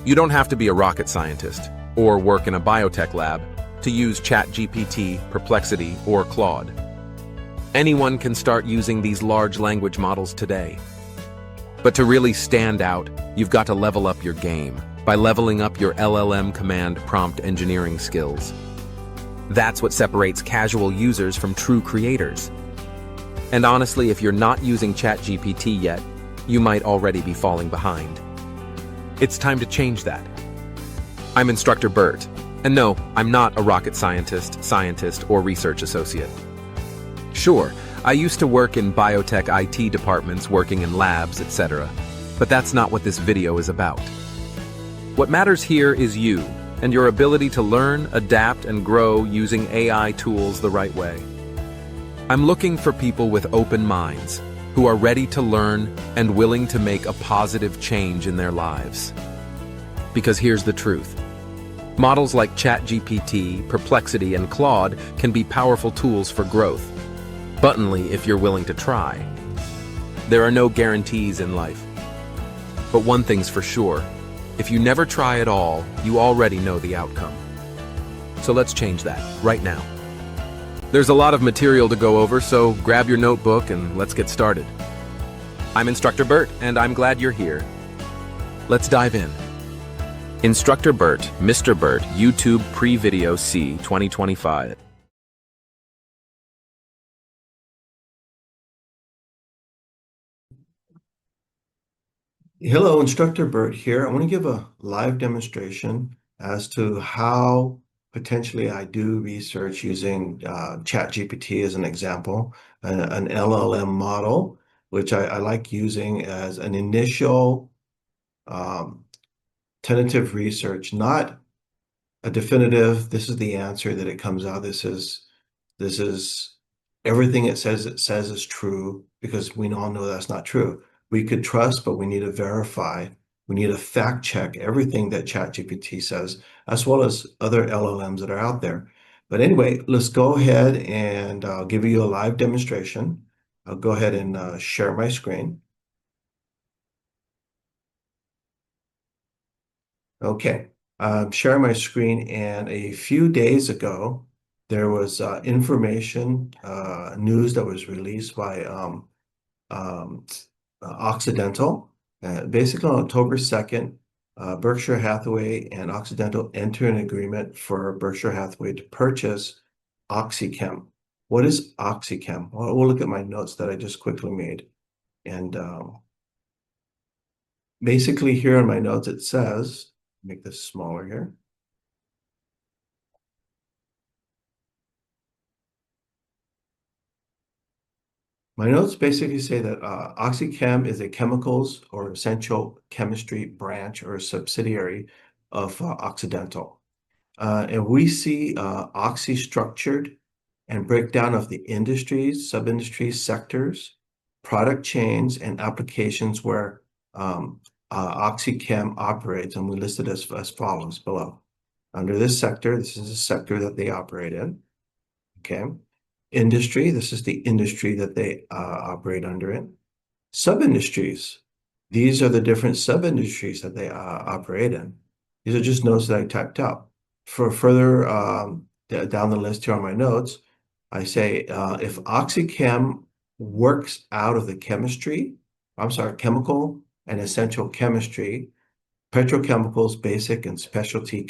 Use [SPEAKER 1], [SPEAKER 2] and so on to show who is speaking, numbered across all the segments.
[SPEAKER 1] You don't have to be a rocket scientist or work in a biotech lab to use ChatGPT, Perplexity, or Claude. Anyone can start using these large language models today. But to really stand out, you've got to level up your game by leveling up your LLM command prompt engineering skills. That's what separates casual users from true creators. And honestly, if you're not using ChatGPT yet, you might already be falling behind. It's time to change that. I'm Instructor Bert, and no, I'm not a rocket scientist, or research associate. Sure, I used to work in biotech IT departments working in labs, etc., but that's not what this video is about. What matters here is you and your ability to learn, adapt, and grow using AI tools the right way. I'm looking for people with open minds who are ready to learn and willing to make a positive change in their lives. Because here's the truth. Models like ChatGPT, Perplexity, and Claude can be powerful tools for growth, but only if you're willing to try. There are no guarantees in life. But one thing's for sure, if you never try at all, you already know the outcome. So let's change that, right now. There's a lot of material to go over, so grab your notebook and let's get started. I'm Instructor Bert, and I'm glad you're here. Let's dive in. Instructor Bert, Mr. Bert, YouTube Pre-Video C 2025.
[SPEAKER 2] Hello, Instructor Bert here. I want to give a live demonstration as to how potentially I do research using ChatGPT as an example, an LLM model, which I like using as an initial tentative research, not a definitive, this is the answer that it comes out. This is everything it says is true, because we all know that's not true. We could trust, but we need to verify. We need to fact check everything that ChatGPT says, as well as other LLMs that are out there. But anyway, let's go ahead and I'll give you a live demonstration. I'll go ahead and share my screen. Okay, I'm sharing my screen, and a few days ago, there was information, news that was released by Occidental. Basically on October 2nd, Berkshire Hathaway and Occidental enter an agreement for Berkshire Hathaway to purchase OxyChem. What is OxyChem? Well, we'll look at my notes that I just quickly made. And basically here in my notes, it says, make this smaller here. My notes basically say that OxyChem is a chemicals or essential chemistry branch or subsidiary of Occidental. And we see Oxy structured and breakdown of the industries, sub-industries, sectors, product chains, and applications where OxyChem operates, and we list it as follows below. Under this sector, this is a sector that they operate in. Okay. Industry, this is the industry that they operate under it. Sub-industries, these are the different sub-industries that they operate in. These are just notes that I typed up. For further down the list here on my notes, I say if OxyChem works out of the chemical and essential chemistry, petrochemicals, basic and specialty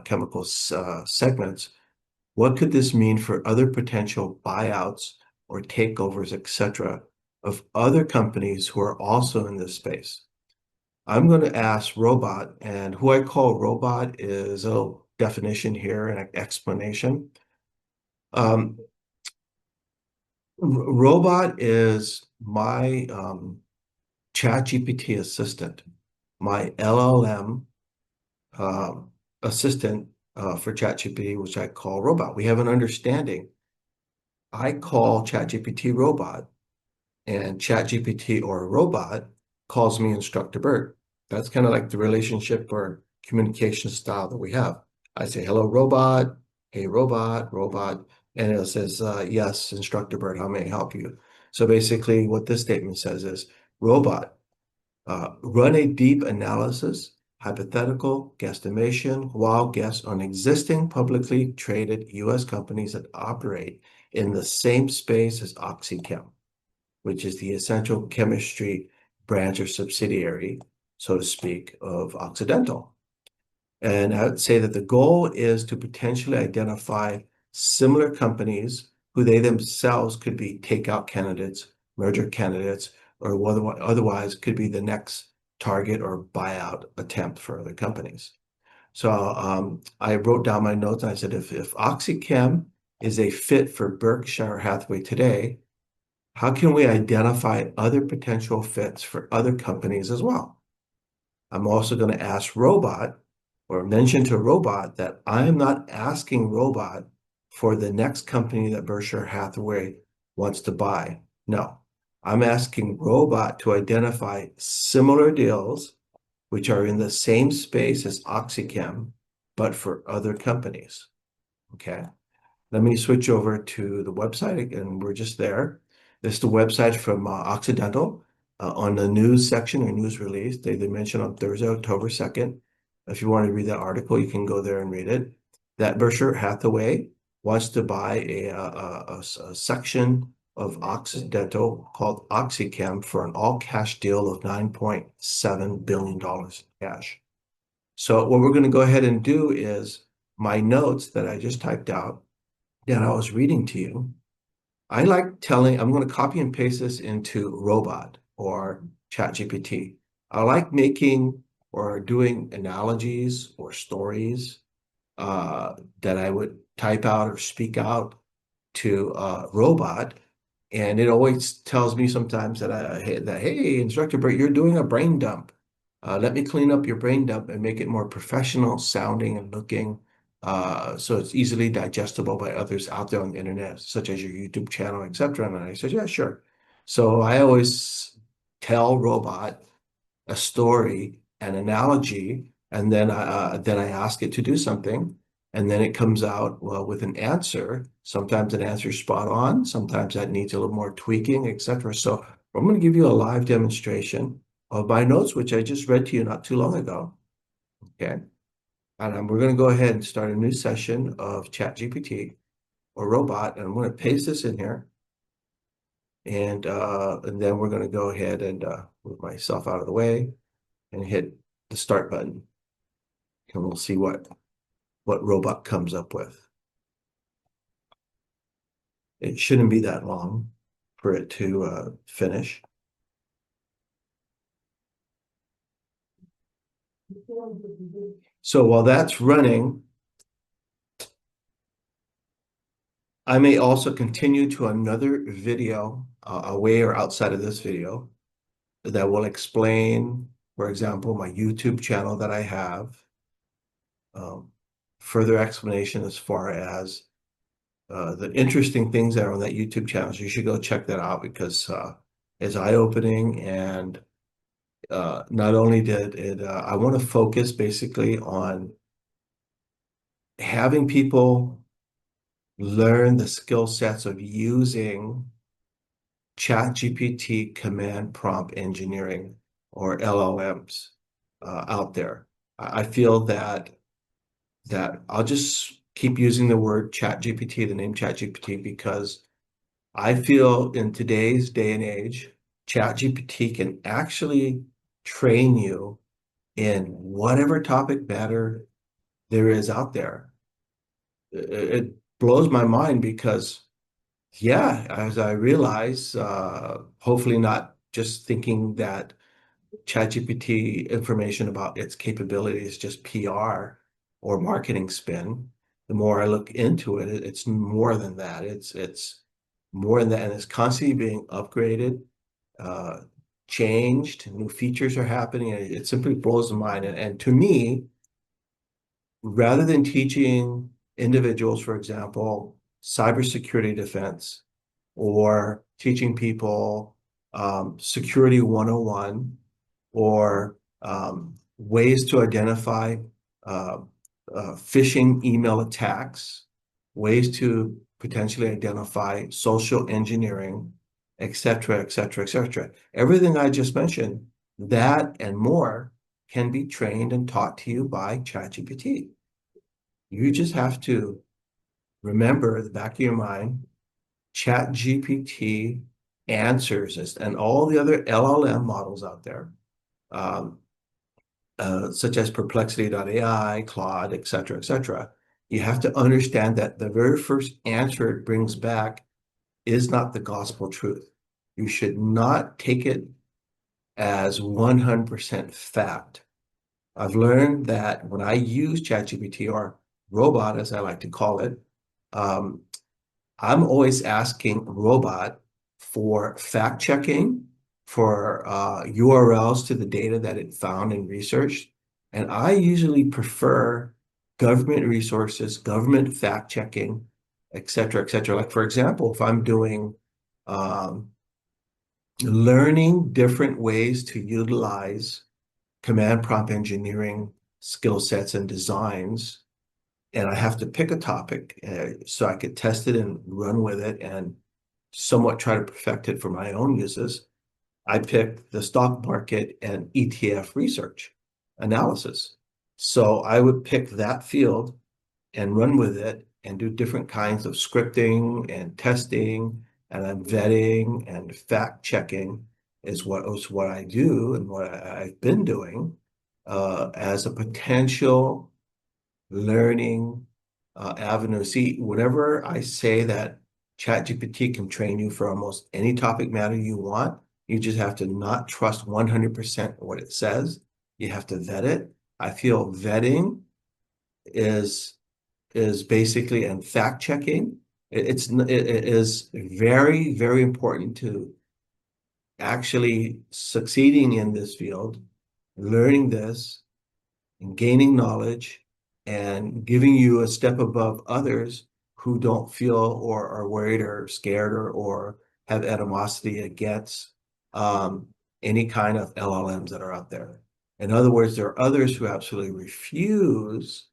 [SPEAKER 2] chemicals segments, what could this mean for other potential buyouts or takeovers, etc., of other companies who are also in this space? I'm going to ask Robot, and who I call Robot is a definition here and an explanation. Robot is my ChatGPT assistant, my LLM assistant for ChatGPT, which I call Robot. We have an understanding. I call ChatGPT Robot, and ChatGPT or Robot calls me Instructor Bert. That's kind of like the relationship or communication style that we have. I say, hello, Robot. Hey, Robot, Robot. And it says, yes, Instructor Bert, how may I help you? So basically what this statement says is, Robot, run a deep analysis, hypothetical guesstimation, wild guess on existing publicly traded U.S. companies that operate in the same space as OxyChem, which is the essential chemistry branch or subsidiary, so to speak, of Occidental. And I would say that the goal is to potentially identify similar companies who they themselves could be takeout candidates, merger candidates, or otherwise could be the next target or buyout attempt for other companies. So I wrote down my notes and I said, if OxyChem is a fit for Berkshire Hathaway today, how can we identify other potential fits for other companies as well? I'm also going to ask Robot or mention to Robot that I'm not asking Robot for the next company that Berkshire Hathaway wants to buy. No, I'm asking Robot to identify similar deals which are in the same space as OxyChem, but for other companies. Okay. Let me switch over to the website and we're just there. This is the website from Occidental on the news section or news release. They mentioned on Thursday, October 2nd. If you want to read that article, you can go there and read it. That Berkshire Hathaway wants to buy a section of Occidental called OxyChem for an all-cash deal of $9.7 billion cash. So what we're going to go ahead and do is my notes that I just typed out that I was reading to you, I like telling, I'm going to copy and paste this into Robot or ChatGPT. I like making or doing analogies or stories that I would type out or speak out to Robot. And it always tells me sometimes that, hey, Instructor Bert, you're doing a brain dump. Let me clean up your brain dump and make it more professional sounding and looking. So it's easily digestible by others out there on the internet, such as your YouTube channel, etc. And I said, yeah, sure. So I always tell Robot a story, an analogy, and then I ask it to do something, and then it comes out with an answer. Sometimes an answer is spot on, sometimes that needs a little more tweaking, etc. So I'm going to give you a live demonstration of my notes, which I just read to you not too long ago. Okay. And we're going to go ahead and start a new session of ChatGPT or Robot, and I'm going to paste this in here. And then we're going to go ahead and move myself out of the way and hit the start button. And we'll see what Robot comes up with. It shouldn't be that long for it to finish. So while that's running, I may also continue to another video away or outside of this video that will explain, for example, my YouTube channel that I have, further explanation as far as the interesting things that are on that YouTube channel. So you should go check that out because it's eye-opening, and not only did it, I want to focus basically on having people learn the skill sets of using ChatGPT command prompt engineering or LLMs out there. I feel that I'll just keep using the word ChatGPT, the name ChatGPT, because I feel in today's day and age, ChatGPT can actually train you in whatever topic matter there is out there. It blows my mind because, yeah, as I realize, hopefully not just thinking that ChatGPT information about its capabilities is just PR or marketing spin. The more I look into it, it's more than that. It's more than that, and it's constantly being upgraded, changed. New features are happening, and it simply blows the mind. And to me, rather than teaching individuals, for example, cybersecurity defense, or teaching people security 101, or ways to identify phishing email attacks, ways to potentially identify social engineering, etc., etc., etc. Everything I just mentioned, that and more, can be trained and taught to you by ChatGPT. You just have to remember at the back of your mind, ChatGPT answers this, and all the other LLM models out there, such as Perplexity.ai, Claude, et cetera, you have to understand that the very first answer it brings back is not the gospel truth. You should not take it as 100% fact. I've learned that when I use ChatGPT, or robot, as I like to call it, I'm always asking robot for fact checking, for URLs to the data that it found and researched. And I usually prefer government resources, government fact checking, et cetera, et cetera. Like, for example, if I'm doing learning different ways to utilize command prompt engineering skill sets and designs, and I have to pick a topic so I could test it and run with it and somewhat try to perfect it for my own uses, I picked the stock market and ETF research analysis. So I would pick that field and run with it and do different kinds of scripting and testing and then vetting and fact checking is what I do and what I've been doing as a potential learning avenue. See, whenever I say that ChatGPT can train you for almost any topic matter you want, you just have to not trust 100% what it says. You have to vet it. I feel vetting is basically, and fact checking, it is very, very important to actually succeeding in this field, learning this and gaining knowledge and giving you a step above others who don't feel or are worried or scared or have animosity against any kind of LLMs that are out there. In other words, there are others who absolutely refuse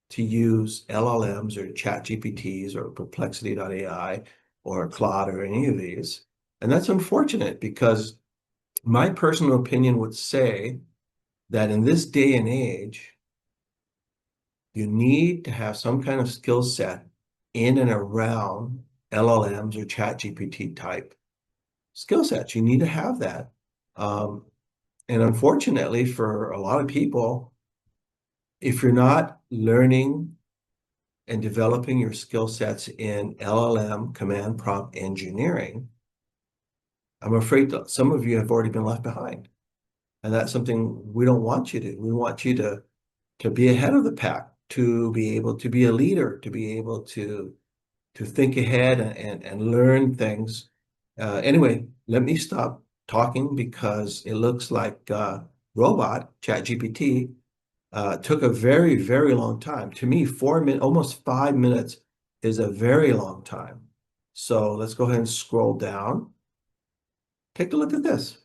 [SPEAKER 2] to use LLMs or ChatGPTs or Perplexity.ai or Claude or any of these. And that's unfortunate because my personal opinion would say that in this day and age, you need to have some kind of skill set in and around LLMs or ChatGPT type skill sets. You need to have that. And unfortunately, for a lot of people, if you're not learning and developing your skill sets in LLM command prompt engineering, I'm afraid that some of you have already been left behind. And that's something we don't want you to. We want you to be ahead of the pack, to be able to be a leader, to be able to think ahead and learn things. Anyway, let me stop talking because it looks like robot ChatGPT took a very, very long time. To me, 4 minutes, almost 5 minutes is a very long time. So let's go ahead and scroll down. Take a look at this.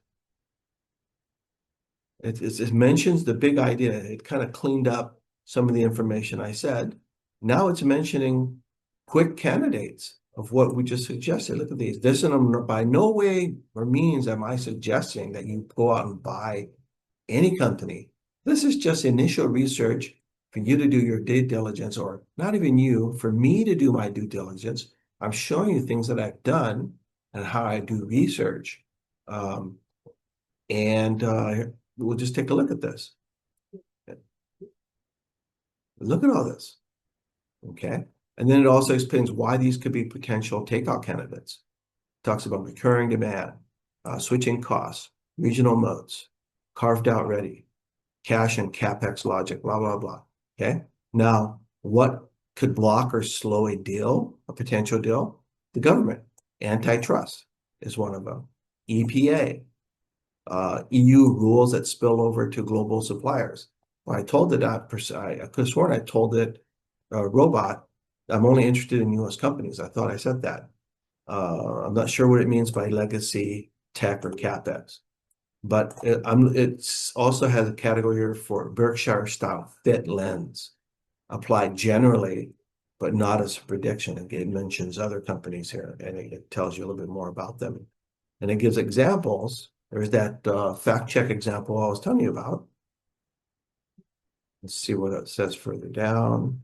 [SPEAKER 2] It mentions the big idea. It kind of cleaned up some of the information I said. Now it's mentioning quick candidates of what we just suggested. Look at these. This, and by no way or means am I suggesting that you go out and buy any company. This is just initial research for you to do your due diligence, or not even you, for me to do my due diligence. I'm showing you things that I've done and how I do research. We'll just take a look at this. Look at all this, okay? And then it also explains why these could be potential takeout candidates. It talks about recurring demand, switching costs, regional modes, carved out ready, cash and CapEx logic, blah, blah, blah, okay? Now, what could block or slow a deal, a potential deal? The government. Antitrust is one of them. EPA. EU rules that spill over to global suppliers. When I told it, I could have sworn I told it, robot, I'm only interested in US companies. I thought I said that. I'm not sure what it means by legacy, tech, or CapEx. But it also has a category here for Berkshire style fit lens, applied generally, but not as a prediction. It mentions other companies here, and it tells you a little bit more about them. And it gives examples. There's that fact check example I was telling you about. Let's see what it says further down.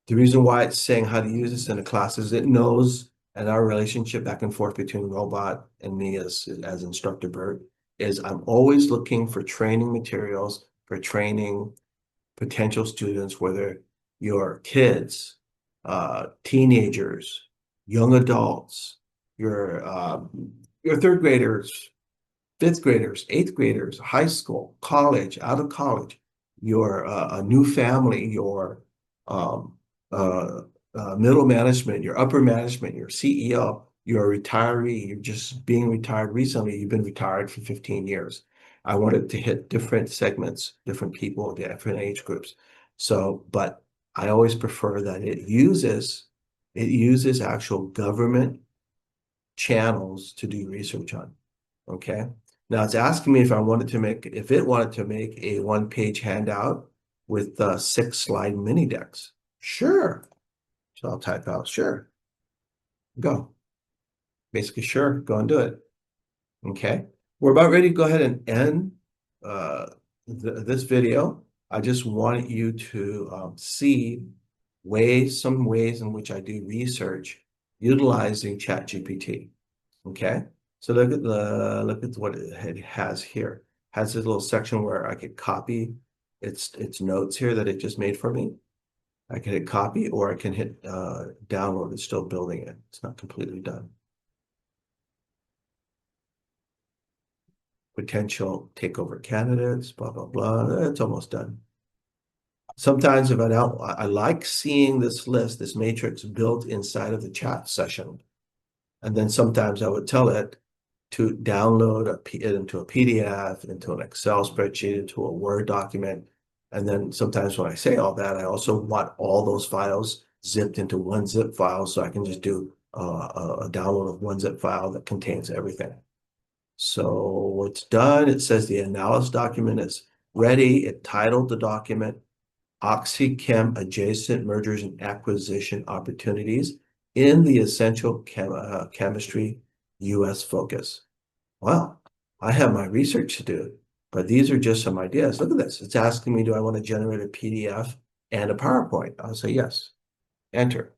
[SPEAKER 2] The reason why it's saying how to use this in a class is it knows, and our relationship back and forth between robot and me as instructor Bert is I'm always looking for training materials for training potential students, whether you're kids, teenagers, young adults, your third graders, fifth graders, eighth graders, high school, college, out of college, your a new family, your um, uh, middle management, your upper management, your CEO, you're a retiree, you're just being retired recently, you've been retired for 15 years. I wanted to hit different segments, different people, different age groups. So, but I always prefer that it uses actual government channels to do research on. Okay. Now it's asking me if it wanted to make a one-page handout with 6-slide mini decks. Sure. So I'll type out, sure. Go. Basically, sure, go and do it. Okay. We're about ready to go ahead and end this video. I just wanted you to see some ways in which I do research utilizing ChatGPT. Okay. So look at what it has here. It has this little section where I could copy its notes here that it just made for me. I can hit copy or I can hit download. It's still building it. It's not completely done. Potential takeover candidates, blah, blah, blah. It's almost done. Sometimes if I like seeing this list, this matrix built inside of the chat session. And then sometimes I would tell it to download it into a PDF, into an Excel spreadsheet, into a Word document. And then sometimes when I say all that, I also want all those files zipped into one zip file so I can just do a download of one zip file that contains everything. So it's done. It says the analysis document is ready. It titled the document OxyChem Adjacent Mergers and Acquisition Opportunities in the Essential Chemistry US Focus. Well, I have my research to do, but these are just some ideas. Look at this. It's asking me, do I want to generate a PDF and a PowerPoint? I'll say yes. Enter.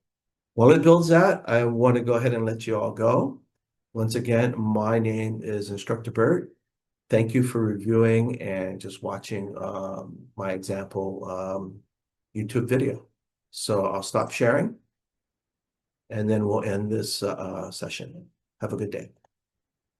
[SPEAKER 2] While it builds that, I want to go ahead and let you all go. Once again, my name is Instructor Bert. Thank you for reviewing and just watching my example YouTube video. So I'll stop sharing and then we'll end this session. Have a good day.